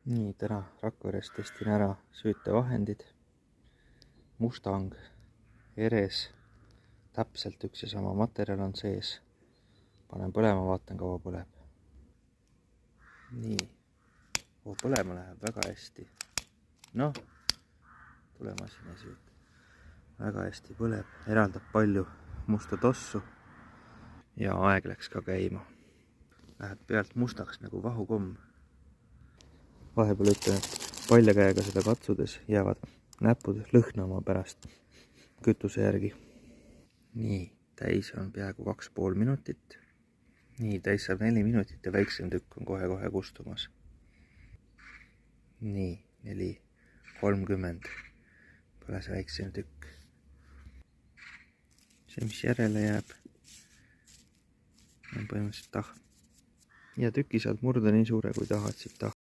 Nii, täna Rakveres testin ära süütevahendid, mustang, eres, täpselt üks ja sama materjal on sees. Panen põlema, vaatan kaua põleb. Nii, põlema läheb väga hästi. Noh, tulemasin ei süüta. Väga hästi põleb, eraldab palju musta tossu ja aeg läks ka käima. Läheb pealt mustaks nagu vahukomm. Vahepeal ütlen, et palja käega seda katsudes jäävad näpud lõhnama pärast kütuse järgi. Nii, täis on peaaegu 2,5 minutit. Nii, täis saab 4 minutit ja väiksem tükk on kohe kustumas. Nii, 4:30 põles väiksem tükk. See, mis järele jääb, on põhimõtteliselt tahm. Ja tüki saad murda nii suure, kui tahad siit tahma.